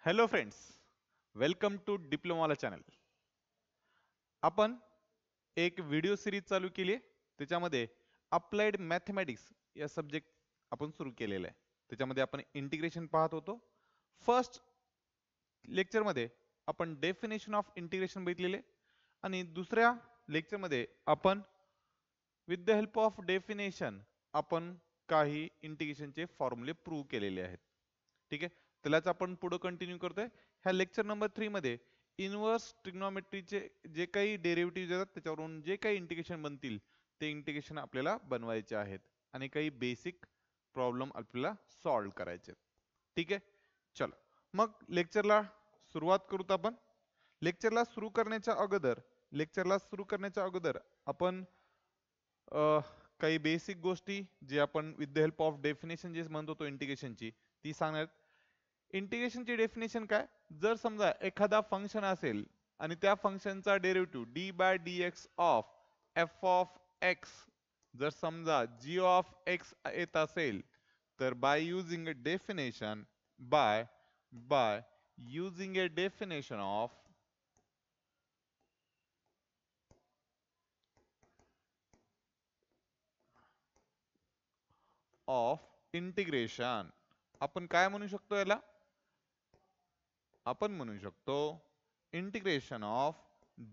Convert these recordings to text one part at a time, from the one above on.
Hello friends, welcome to डिप्लोमाला channel. आपण एक व्हिडिओ सिरीज चालू केली आहे. त्याच्यामध्ये अप्लाइड मॅथमॅटिक्स या सब्जेक्ट आपण सुरू केलेला आहे. त्याच्यामध्ये आपण इंटिग्रेशन पाहत होतो. फर्स्ट लेक्चर मध्ये आपण डेफिनेशन ऑफ इंटिग्रेशन बघितलेले आणि दुसऱ्या लेक्चर मध्ये आपण with the help of definition आपण काही इंटिग्रेशनचे फॉर्म्युले प्रूव्ह केलेले आहेत. ठीक आहे, त्यालाच आपण पुढे कंटिन्यू करतोय. ह्या लेक्चर नंबर 3 मध्ये इनव्हर्स ट्रिग्नोमेट्रीचे जे काही डेरिव्हेटिव्ह येतात त्याच्यावरून जे काही इंटिग्रेशन बनतील ते इंटिग्रेशन आपल्याला बनवायचे आहेत आणि काही बेसिक प्रॉब्लेम आपल्याला सॉल्व्ह करायचे. ठीक आहे, चलो मग लेक्चरला सुरुवात करूत. आपण लेक्चरला सुरू करण्याच्या अगोदर आपण काही बेसिक गोष्टी जे आपण with the help of definition जे म्हणतो तो इंटिग्रेशनची ती सांगणार. इंटिग्रेशनची डेफिनेशन काय? जर समजा एखादा फंक्शन असेल आणि त्या फंक्शनचा derivative d by d x of f of x जर समजा जी ऑफ एक्स येत असेल तर by using a definition by using a definition of integration आपण काय म्हणू शकतो? याला आपण म्हणू शकतो integration of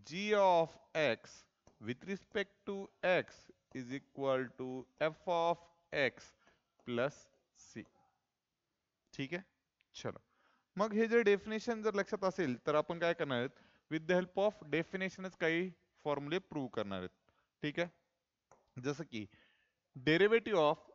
g of x with respect to x is equal to f of x plus c. ठीक आहे, चलो मग हे जे डेफिनेशन जर लक्षात असेल तर आपण काय करणार आहोत? विथ द हेल्प ऑफ डेफिनेशनच काही फॉर्म्युले प्रूव्ह करणार आहेत. ठीक आहे, जसं की derivative of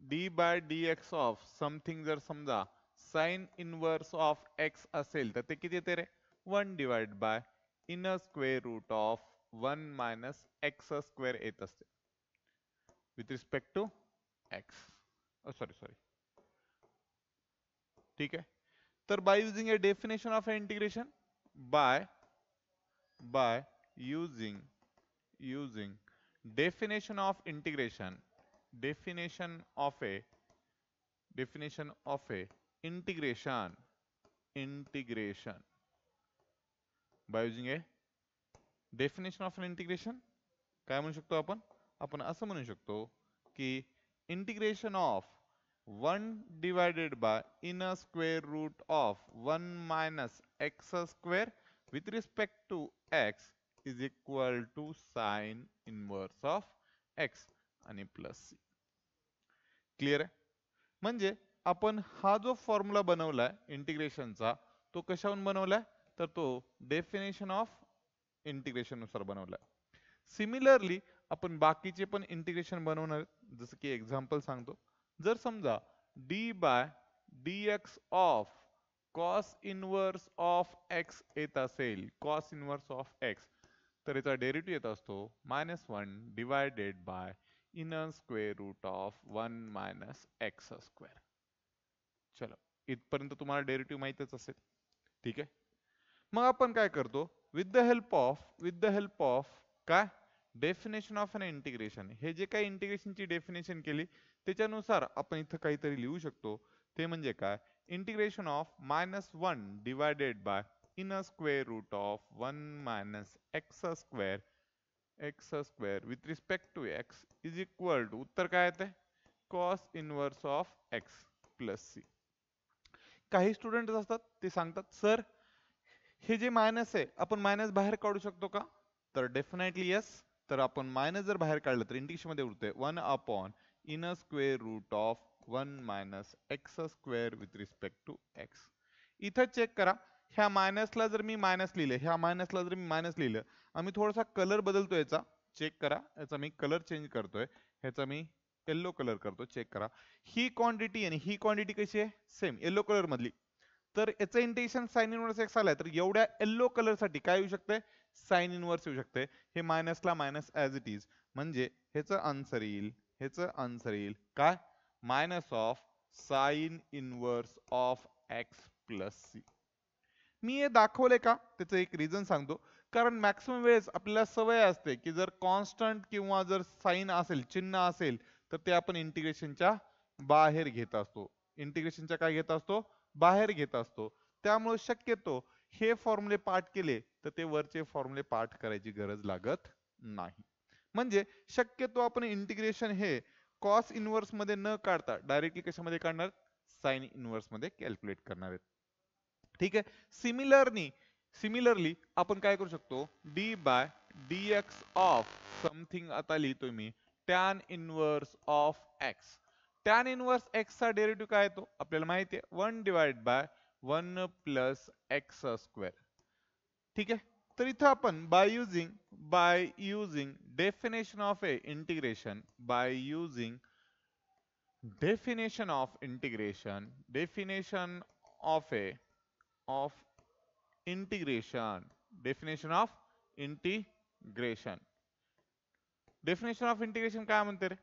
d by d x of something जर समजा साइन इनवर्स ऑफ एक्स असेल तर ते किती येते रे? 1 divide by inner square root of 1 minus x square येत असते with respect to x. Sorry. ठीक आहे, तर by using a definition of integration by using definition of integration definition of a integration by using a definition of an integration काय म्हणू शकतो आपण? आपण असं म्हणू शकतो की integration of 1 divided by inner square root of 1 minus x square with respect to x is equal to sine inverse of x आणि प्लस सी. क्लिअर आहे? म्हणजे आपण हा जो फॉर्म्युला बनवलाय इंटिग्रेशनचा तो कशावरून बनवलाय? तर तो डेफिनेशन ऑफ इंटिग्रेशन नुसार बनवलाय. सिमिलरली आपण बाकीचे पण इंटिग्रेशन बनवणार आहेत. जसं की एक्झाम्पल सांगतो. जर समजा d by d x of cos inverse of x येत असेल, कॉस इनवर्स ऑफ एक्स, तर याचा डेरिव्हेटिव्ह येत असतो -1 divided by inner square root of 1 minus x square. चलो इथपर्यंत तुम्हाला डेरिव्हेटिव्ह माहितच असेल. ठीक आहे, मग आपण काय करतो? विथ द हेल्प ऑफ काय डेफिनेशन ऑफ एन इंटिग्रेशन, हे जे काही इंटिग्रेशनची डेफिनेशन केली त्याच्यानुसार आपण इथं काहीतरी लिहू शकतो. ते म्हणजे काय? Integration of -1 divided by inner square root of 1 minus x square with respect to x is equal to, उत्तर काय येते? Cos inverse of x plus c. काही स्टुडंट असतात ते सांगतात सर हे जे मायनस आहे आपण मायनस बाहेर काढू शकतो का? तर डेफिनेटली यस. तर आपण मायनस जर बाहेर काढलं तर इंटिग्रेशन मध्ये उरते 1 upon inner square root of 1 minus x square with respect to x. इथं चेक करा, ह्या मायनसला जर मी मायनस लिहिलं, आम्ही थोडासा कलर बदलतो याचा. चेक करा, याचा मी कलर चेंज करतोय, ह्याचा मी येलो कलर करतो. चेक करा, ही क्वांटिटी आणि ही क्वांटिटी कशी आहे? सेम, येलो कलर मधली. तर याचं इंटिग्रेशन साइन इनवर्स एक्स आलाय तर एवढ्या येलो कलर साठी काय येऊ शकते? साइन इनवर्स येऊ शकते. हे मायनसला मायनस ऍज इट इज, म्हणजे ह्याचं आन्सर येईल काय? Minus of sine inverse of x plus c. मी हे दाखवले का? त्याचं एक रिझन सांगतो. कारण मॅक्सिमम वेळेस आपल्याला सवय असते की जर कॉन्स्टंट किंवा जर साइन असेल, चिन्ह असेल, तर ते आपण इंटिग्रेशनच्या बाहेर घेत असतो. इंटिग्रेशनच्या काय घेत असतो? बाहेर घेत असतो. त्यामुळे शक्यतो हे फॉर्म्युले पाठ केले तर ते वरचे फॉर्म्युले पाठ करायची गरज लागत नाही. म्हणजे शक्यतो आपण इंटिग्रेशन हे कॉस इनवर्स मध्ये न काढता डायरेक्टली कशामध्ये काढणार, साइन इनवर्स मध्ये कॅल्क्युलेट करणार आहेत. ठीक आहे. सिमिलरली आपण काय करू शकतो, d by d x of something आता लिहितोय मी tan inverse of x. Tan inverse x चा डेरिव्हेटिव्ह काय येतो आपल्याला माहिती आहे, 1 divide by 1 plus x square. ठीक आहे. तर इथं आपण by using definition of a integration by using definition of a of integration definition of integration definition of integration काय म्हणते रे,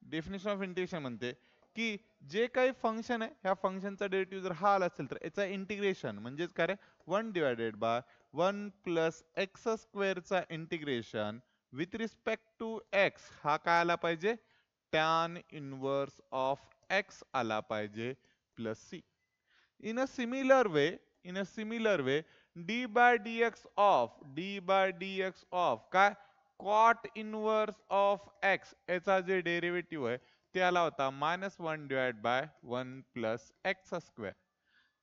डेफिनेशन ऑफ इंटिग्रेशन म्हणते की जे काही फंक्शन आहे ह्या फंक्शनचा डेरिव्हेटिव्ह जर हा आला असेल तर याचा इंटिग्रेशन म्हणजेच काय रे, 1 divided by 1 plus x square चा integration with respect to x हा काय आला पाहिजे, टॅन इनवर्स ऑफ एक्स आला पाहिजे plus c. In a similar way d by d x of काय कॉट इनवर्स ऑफ एक्स याचा जे डेरिव्हेटिव्ह आहे ते आला होता -1 divide by 1 plus x square.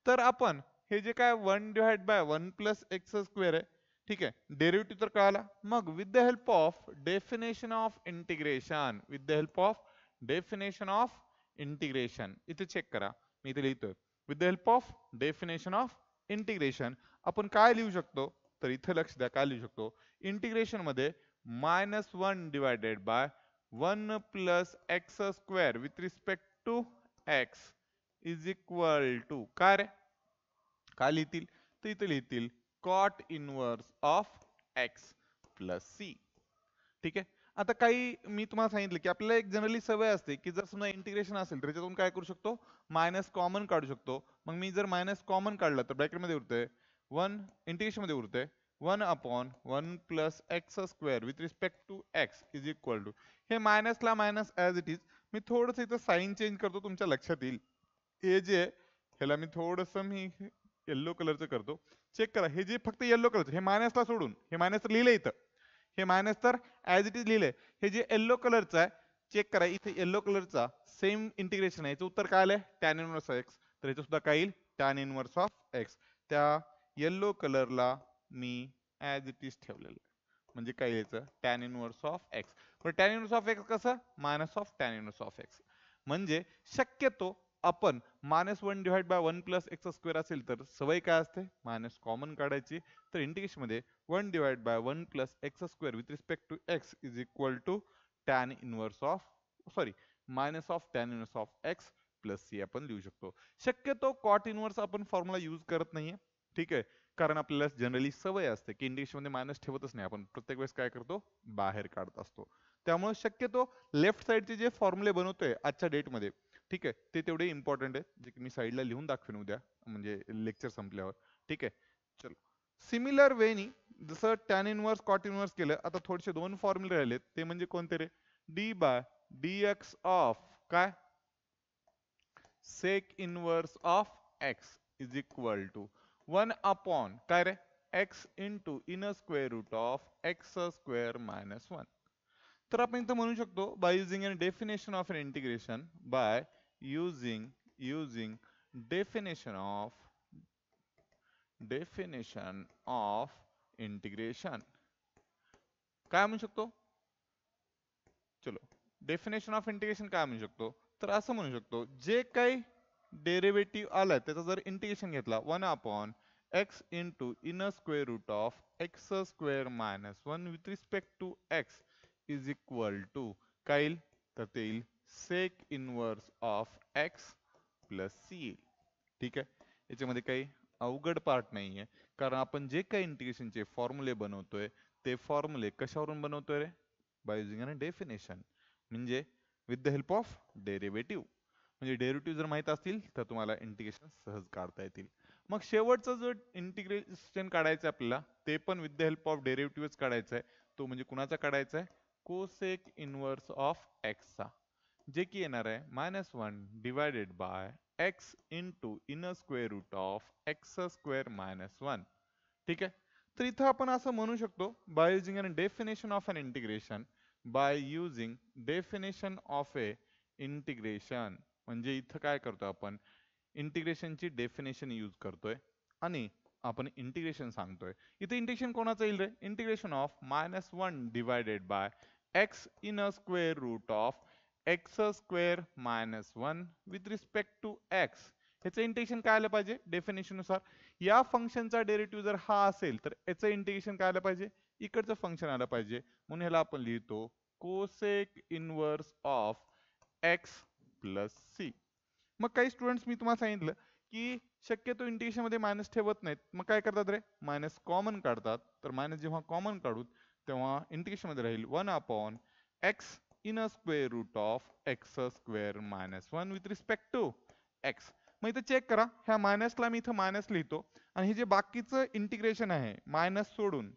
तर आपण हे जे काय 1 divide by 1 plus x square आहे, ठीक आहे, डेरिव्हेटिव्ह तर कळाला. मग with the help of definition of integration इथे चेक करा, मी इथे लिहितोय with the help of definition of integration आपण काय लिहू शकतो, तर इथे लक्ष द्या काय लिहू शकतो, इंटिग्रेशन मध्ये -1 divided by 1 plus x square with respect to x is equal to काय रे, काय लिहितील, तर इथे लिहितील cot inverse of x plus c. ठीक आहे. आता काही मी तुम्हाला सांगितलं की आपल्याला एक जनरली सवय असते की जर समजा इंटिग्रेशन असेल तर त्याच्यातून काय करू शकतो, मायनस कॉमन काढू शकतो. मग मी जर मायनस कॉमन काढलं तर ब्रॅकेट मध्ये उरतंय 1, इंटिग्रेशन मध्ये उरतंय 1 upon 1 plus x square with respect to x is equal to, हे मायनसला मायनस ऍज इट इज, मी थोडंसं इथं साईन चेंज करतो तुमच्या लक्षात येईल. हे जे ह्याला मी थोडंसं मी येल्लो कलरचं करतो, चेक करा, हे जे फक्त येल्लो कलरचं हे मायनसला सोडून, हे मायनस लिहिलंय इथं, हे मायनस तर ऍज इट इज लिहिलंय, हे जे येल्लो कलरचं आहे चेक करा, इथे येल्लो कलरचा सेम इंटिग्रेशन आहे, याचं उत्तर काय आलंय टॅन इनवर्स एक्स, तर याचं सुद्धा काय येईल टॅन इनवर्स ऑफ एक्स. त्या येल्लो कलरला मी ऍज इट इज ठेवलेलं आहे, म्हणजे काय यायचं टॅन इनवर्स ऑफ एक्स. पण टॅन इनवर्स ऑफ एक्स कसं, minus of tan inverse of x. म्हणजे शक्यतो आपण -1 divide by 1 plus x square असेल तर सवय काय असते, मायनस कॉमन काढायची. तर इंटिग्रेशन मध्ये 1 divide by 1 plus x square with respect to x is equal to tan inverse of minus of tan inverse of x plus c आपण लिहू शकतो. शक्यतो कॉट इनवर्स आपण फॉर्म्युला यूज करत नाहीये, ठीक आहे, कारण आपल्याला जनरली सवय असते की इंटिग्रेशन मध्ये मायनस ठेवतच नाही आपण, प्रत्येक वेळेस काय करतो बाहेर काढत असतो. त्यामुळे शक्यतो लेफ्ट साइडचे जे फॉर्म्युले बनवतोय आजच्या डेट मध्ये, ठीक आहे, ते तेवढे इम्पॉर्टंट आहे जे की मी साईडला लिहून दाखवेन उद्या म्हणजे लेक्चर संपल्यावर. ठीक आहे. चलो सिमिलर वेनी जसं टॅन इनवर्स कॉट इनवर्स केलं, आता थोडेसे दोन फॉर्म्युले राहिलेत ते म्हणजे कोणते रे, d by d x of काय sec inverse of x is equal to 1 upon काय रे x into in square root of x square minus 1. तर आपण इथं म्हणू शकतो by using an definition of an integration by using definition of integration काय म्हणू शकतो, चलो डेफिनेशन ऑफ इंटिग्रेशन काय म्हणू शकतो, तर असं म्हणू शकतो जे काही डेरिव्हेटिव्ह आला त्याचा जर इंटिग्रेशन घेतला 1 upon x into in square root of x square minus 1 with respect to x is equal to काय येईल, तर ते येईल sec inverse of x plus c येईल. ठीक आहे. याच्यामध्ये काही अवघड पार्ट नाहीये, कारण आपण जे काही इंटिग्रेशनचे फॉर्म्युले बनवतोय ते फॉर्म्युले कशावरून बनवतोय रे, बाय युजिंग अन डेफिनेशन, म्हणजे with the help of derivative. म्हणजे डेरिव्हेटिव्ह जर माहित असतील तर तुम्हाला इंटिग्रेशन सहज काढता येतील. मग शेवटचं जो इंटिग्रेशन काढायचं आपल्याला ते पण विथ द हेल्प ऑफ डेरिव्हेटिव्हच काढायचं आहे, तो म्हणजे कुणाचा काढायचा आहे, कोसेक इनवर्स ऑफ एक्सचा, जे की येणार आहे -1 divided by x into inner square root of x square minus one. ठीक आहे. तर इथं आपण असं म्हणू शकतो by using an definition of an integration, by using definition of a integration, म्हणजे इथं काय करतो आपण इंटिग्रेशनची डेफिनेशन यूज करतोय आणि आपण इंटिग्रेशन सांगतोय. इथे इंटिग्रेशन कोणाचं येईल रे? Integration of minus one divided by x in a square root of x square minus one with respect to x. ह्याचं इंटिग्रेशन काय आलं पाहिजे डेफिनेशन नुसार? या फंक्शनचा डेरिव्हेटिव्ह जर हा असेल तर याचं इंटिग्रेशन काय आलं पाहिजे? इकडचं फंक्शन आलं पाहिजे. म्हणून ह्याला आपण लिहितो cosec inverse of x plus c. मग काही स्टुडंट्स मी तुम्हाला सांगितलं की शक्यतो इंटिग्रेशन मध्ये मायनस ठेवत नाहीत. मग काय करतात रे? मायनस कॉमन काढतात. तर मायनस जेव्हा कॉमन काढू तेव्हा इंटिग्रेशन मध्ये राहील one upon x in a square root of x square minus one with respect to x. मग इथं चेक करा, ह्या मायनसला मी इथं मायनस लिहितो आणि हे जे बाकीचं इंटिग्रेशन आहे मायनस सोडून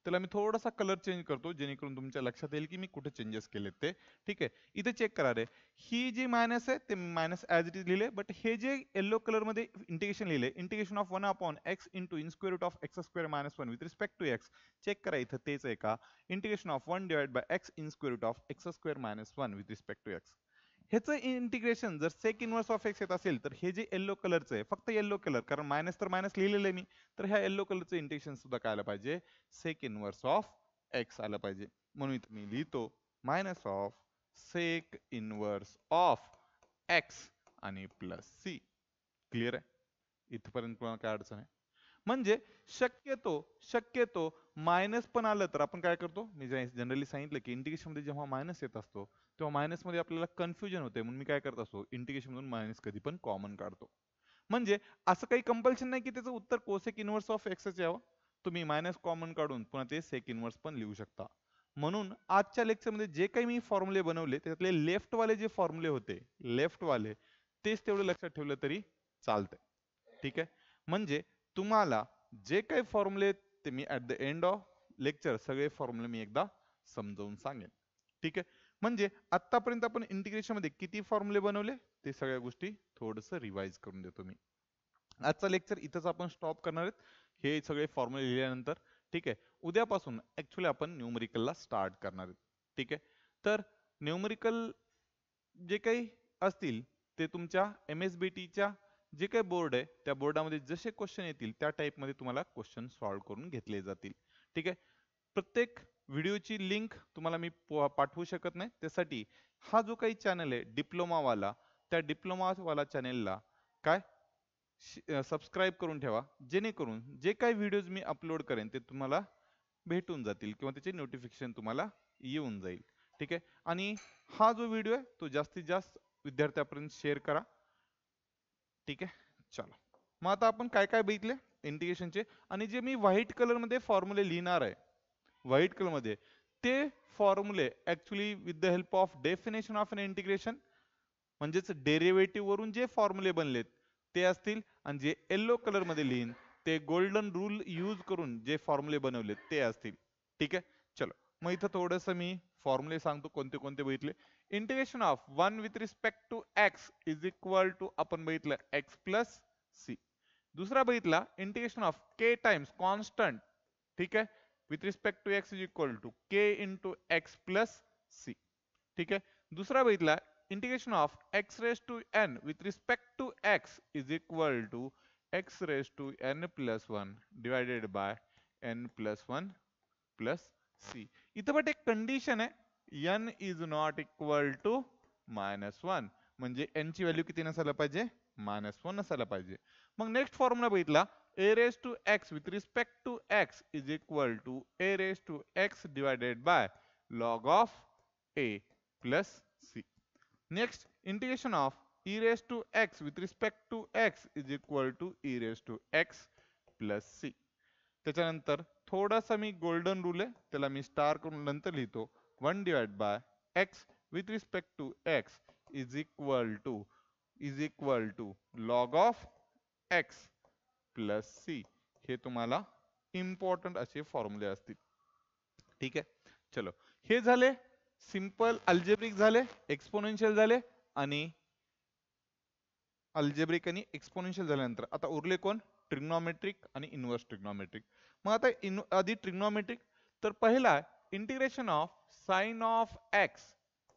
त्याला मी थोडासा कलर चेंज करतो जेणेकरून तुमच्या लक्षात येईल की मी कुठे चेंजेस केलेत ते. ठीक आहे. इथे चेक करा रे, ही जी मायनस आहे ते मायनस ऍज इट इज लिहिले, बट हे जे येलो कलर मध्ये इंटिग्रेशन लिहिले, integration of one upon x into in square root of x square minus one with respect to x. Check करा इथं तेच आहे का? Integration of one divide by x in square root of x square minus one with respect to x. ह्याचं integration जर sec inverse of x येत असेल तर हे जे येल्लो कलरचं आहे, फक्त येल्लो कलर, कारण मायनस तर मायनस लिहिलेलं आहे मी, तर ह्या येल्लो कलरचं इंटिग्रेशन सुद्धा काय आलं पाहिजे? सेक इनवर्स ऑफ एक्स आलं पाहिजे. म्हणून इथं मी लिहितो minus of sec inverse of x आणि प्लस सी. क्लिअर आहे? इथपर्यंत कोणाला काय अडचण आहे? म्हणजे शक्यतो मायनस पण आलं तर आपण काय करतो, मी जनरली सांगितलं की इंटिग्रेशन मध्ये जेव्हा मायनस येत असतो तेव्हा मायनस मध्ये आपल्याला कन्फ्युजन होते, म्हणून मी काय करत असतो इंटिग्रेशन मधून मायनस कधी पण कॉमन काढतो. म्हणजे असं काही कंपल्शन नाही की त्याचं उत्तर कोसेक इनवर्स ऑफ एक्सच यावं. तुम्ही मायनस कॉमन काढून पुन्हा ते सेक इनवर्स पण लिहू शकता. म्हणून आजच्या लेक्चर मध्ये जे काही मी फॉर्म्युले बनवले त्यातले लेफ्ट वाले जे फॉर्म्युले होते, लेफ्ट वाले तेच तेवढे लक्षात ठेवलं तरी चालतंय. ठीक आहे. म्हणजे तुम्हाला जे काही फॉर्म्युले ते मी at the end of lecture सगळे फॉर्म्युले मी एकदा समजावून सांगेन. ठीक आहे. म्हणजे आतापर्यंत आपण इंटिग्रेशन मध्ये किती फॉर्म्युले बनवले ते सगळ्या गोष्टी थोडस रिवाइज करून देतो मी. आजचा लेक्चर इथंच आपण स्टॉप करणार आहेत हे सगळे फॉर्म्युले लिहिल्यानंतर. ठीक आहे. उद्यापासून ऍक्च्युली आपण न्यूमरिकलला स्टार्ट करणार आहेत. ठीक आहे. तर न्यूमरिकल जे काही असतील ते तुमच्या MSBT जे काही बोर्ड आहे त्या बोर्डामध्ये जसे क्वेश्चन येतील त्या टाइप मध्ये तुम्हाला क्वेश्चन सॉल्व्ह करून घेतले जातील. ठीक आहे. प्रत्येक व्हिडिओची लिंक तुम्हाला मी पाठवू शकत नाही, त्यासाठी हा जो काही चॅनल आहे डिप्लोमा वाला, त्या डिप्लोमा वाला चॅनलला काय सबस्क्राईब करून ठेवा, जेणेकरून जे काही व्हिडिओज मी अपलोड करेन ते तुम्हाला भेटून जातील किंवा त्याचे नोटिफिकेशन तुम्हाला येऊन जाईल. ठीक आहे. आणि हा जो व्हिडिओ आहे तो जास्तीत जास्त विद्यार्थ्यापर्यंत शेअर करा. ठीक आहे. चला, मग आता आपण काय काय बघितले इंटिग्रेशनचे, आणि जे मी व्हाईट कलर मध्ये फॉर्म्युले लिहिणार आहे व्हाईट कलर मध्ये ते फॉर्म्युले actually with the help of definition of an integration, म्हणजेच डेरिव्हेटिव्ह वरून जे फॉर्म्युले बनलेत ते असतील, आणि जे येल्लो कलर मध्ये लिहिन ते गोल्डन रूल यूज करून जे फॉर्म्युले बनवलेत ते असतील. ठीक आहे. चलो, मग इथं थोडस मी फॉर्म्युले सांगतो कोणते कोणते बघितले. Integration of one with respect to x is equal to आपण बघितलं एक्स प्लस सी. दुसरा बघितला integration of k times constant. ठीक आहे. With respect to x is equal to k into x plus c. ठीक आहे. दुसरा बघितला integration of x raised to n with respect to x is equal to x raised to n plus 1 divided by n plus 1 plus c. इथं but एक condition आहे, n is not equal to -1, म्हणजे n ची value किती नसायला पाहिजे? -1 नसायला पाहिजे. मग नेक्स्ट फॉर्म्युला बघितला a raised to x with respect to x is equal to a raised to x divided by log of a plus c. Next, integration of e raised to x with respect to x is equal to e raised to x plus c. त्याच्यानंतर थोडासा मी golden rule आहे त्याला मी star करून नंतर लिहितो 1 divide bye x with respect to x is equal to log of x plus c. हे तुम्हाला important असे फॉर्म्युले असतील. ठीक आहे. चलो, हे झाले सिंपल अल्जेब्रिक झाले, एक्सपोनेन्शियल झाले आणि अल्जेब्रिक आणि एक्सपोनेन्शियल झाल्यानंतर आता उरले कोण? ट्रिग्नॉमेट्रिक आणि इनव्हर्स ट्रिग्नॉमेट्रिक. मग आता आधी ट्रिग्नॉमेट्रिक, तर पहिला integration of sine of x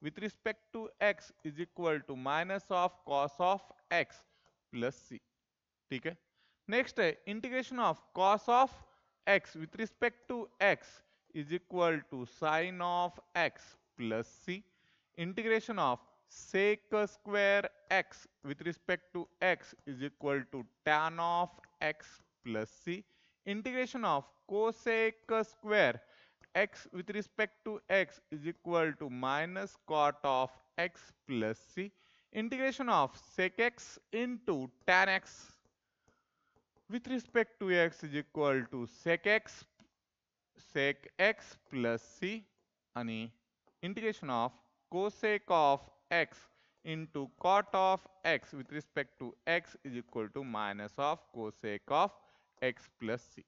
with respect to x is equal to minus of cos of x plus c. ठीक आहे. नेक्स्ट आहे integration of cos of x with respect to x is equal to sine of x plus c. Integration of sec square x with respect to x is equal to tan of x plus c. Integration of cosec square x with respect to x is equal to minus cot of x plus c. Integration of sec x into tan x with respect to x is equal to sec x plus c. आणि integration of cosec of x into cot of x with respect to x is equal to minus of cosec of x plus c.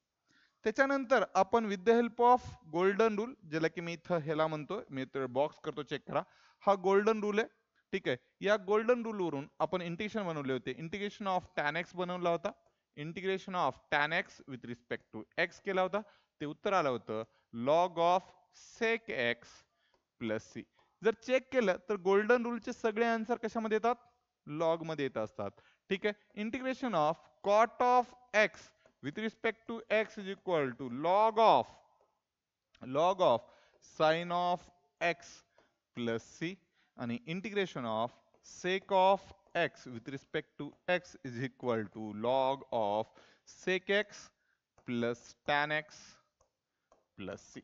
त्याच्यानंतर आपण with the help of golden rule, ज्याला की मी इथं ह्याला म्हणतो, मी तर box करतो, चेक करा, हा गोल्डन रूल आहे. ठीक आहे. या गोल्डन रूल वरून आपण इंटिग्रेशन बनवले होते. इंटिग्रेशन ऑफ टॅन एक्स बनवला होता. Integration of tan x with respect to x केला होता. ते उत्तर आलं होतं log of sec x plus c. जर चेक केलं तर गोल्डन रूलचे सगळे आन्सर कशामध्ये येतात? लॉग मध्ये येत असतात. ठीक आहे. Integration of cot of x with respect to x is equal to log of sine of x plus c. आणि integration of sec of x with respect to x is equal to log of sec x plus tan x plus c.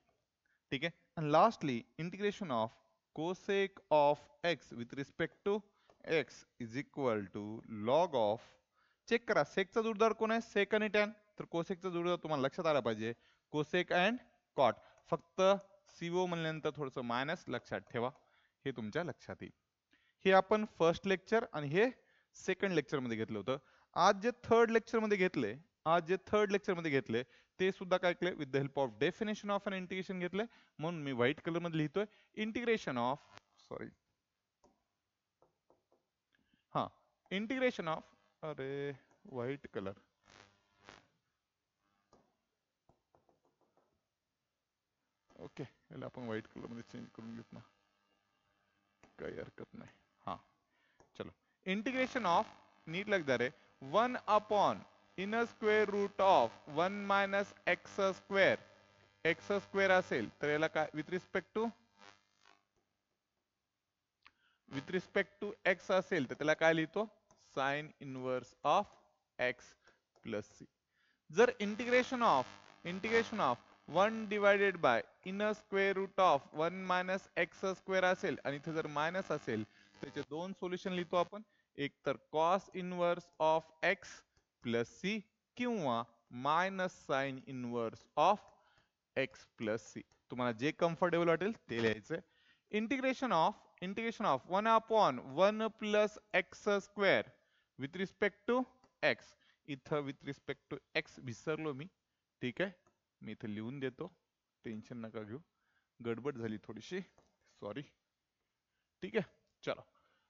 ठीक आहे. आणि lastly integration of cosec of x with respect to x is equal to log of, check करा सेकचा जोडदार कोण आहे? सेक आणि tan. तर कोसेकचा जोडदार तुम्हाला लक्षात आला पाहिजे, कोसेक अँड कॉट. फक्त सीओ म्हणल्यानंतर थोडंसं मायनस लक्षात ठेवा, हे तुमच्या लक्षात येईल. हे आपण फर्स्ट लेक्चर आणि हे सेकंड लेक्चर मध्ये घेतलं होतं. आज जे थर्ड लेक्चर मध्ये घेतले ते सुद्धा काय केले? With the help of definition of an integration घेतले. म्हणून मी व्हाईट कलर मध्ये लिहितोय इंटिग्रेशन ऑफ अरे व्हाईट कलर, ओके, याला आपण व्हाईट कलर मध्ये चेंज करून घेत ना, काही हरकत नाही. हा चलो, इंटिग्रेशन ऑफ नीट लग जा रे 1 upon inner square root of 1 minus x square असेल तर याला काय विथ रिस्पेक्ट टू एक्स असेल तर त्याला काय लिहितो? Sine inverse of x plus c. जर integration of 1 divided by inner square root of 1 minus x square असेल आणि इथे जर मायनस असेल त्याचे दोन सोल्युशन लिहितो आपण, एक तर cos inverse of x plus c किंवा minus sine inverse of x plus c. तुम्हाला जे कम्फर्टेबल वाटेल ते लिहायचं. Integration of 1 upon 1 plus x square with respect to x. इथं विथ रिस्पेक्ट टू एक्स विसरलो मी. ठीक आहे, मी इथं लिहून देतो, टेन्शन नका घेऊ, गडबड झाली थोडीशी, सॉरी. ठीक आहे, चलो.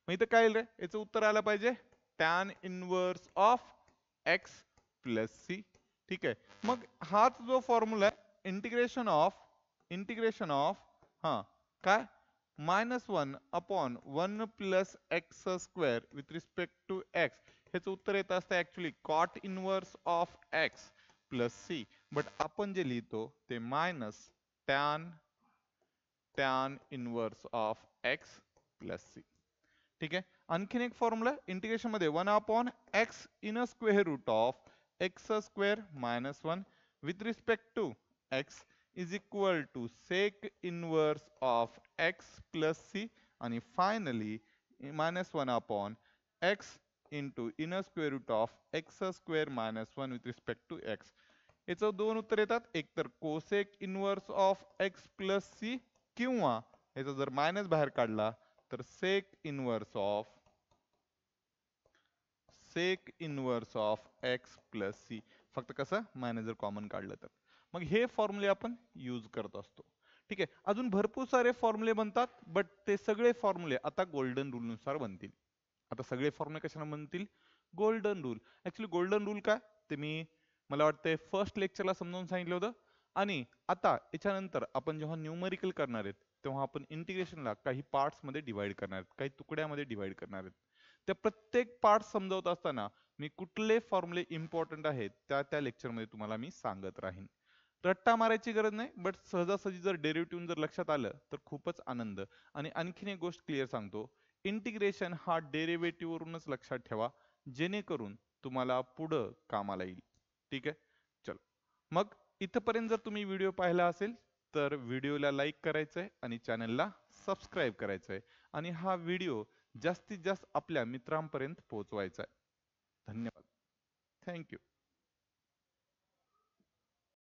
मग इथं काय येईल रे? याचं उत्तर आलं पाहिजे tan inverse of x plus c. ठीक आहे. मग हाच जो फॉर्म्युला आहे इंटिग्रेशन ऑफ काय -1 upon 1 plus x square with respect to x, ह्याचं उत्तर येत असतं actually cot inverse of x plus c. But आपण जे लिहितो ते minus tan inverse of x plus c. ठीक आहे. आणखीन एक फॉर्म्युला इंटिग्रेशन मध्ये 1 upon x in square root of x square minus 1 with respect to x is equal to sec inverse of x plus c. आणि finally -1 upon x into inner square root of x square minus 1 with respect to x. याचं दोन उत्तर येतात, एक तर cosec inverse of x plus c किंवा याचा जर मायनस बाहेर काढला तर sec inverse of x plus c. फक्त कसं मायनस जर कॉमन काढलं तर. मग हे फॉर्म्युले आपण यूज करत असतो. ठीक आहे. अजून भरपूर सारे फॉर्म्युले बनतात, बट ते सगळे फॉर्म्युले आता गोल्डन रूल नुसार बनतील. आता सगळे फॉर्म्युले कशाला बनतील? Golden rule. Actually golden rule काय ते मी मला वाटतंय फर्स्ट लेक्चरला समजावून सांगितलं होतं. आणि आता याच्यानंतर आपण जेव्हा न्यूमरिकल करणार आहेत तेव्हा आपण इंटिग्रेशनला काही पार्ट्स मध्ये डिवाइड करणार आहेत, काही तुकड्यामध्ये डिवाइड करणार आहेत. त्या प्रत्येक पार्ट समजावत असताना मी कुठले फॉर्म्युले इम्पॉर्टंट आहेत त्या त्या लेक्चरमध्ये तुम्हाला मी सांगत राहीन. रट्टा मारायची गरज नाही, बट सहजासहजी जर डेरिव्हेटिव्ह जर लक्षात आलं तर खूपच आनंद. आणि आणखीन एक गोष्ट क्लिअर सांगतो, इंटिग्रेशन हा डेरिव्हेटिव्ह वरूनच लक्षात ठेवा, जेणेकरून तुम्हाला पुढं कामाला येईल. ठीक आहे, चल मग इथपर्यंत जर तुम्ही व्हिडिओ पाहिला असेल तर व्हिडिओला लाईक करायचंय आणि चॅनलला सबस्क्राईब करायचंय आणि हा व्हिडिओ जास्तीत जास्त आपल्या मित्रांपर्यंत पोहोचवायचा आहे. धन्यवाद. थँक्यू.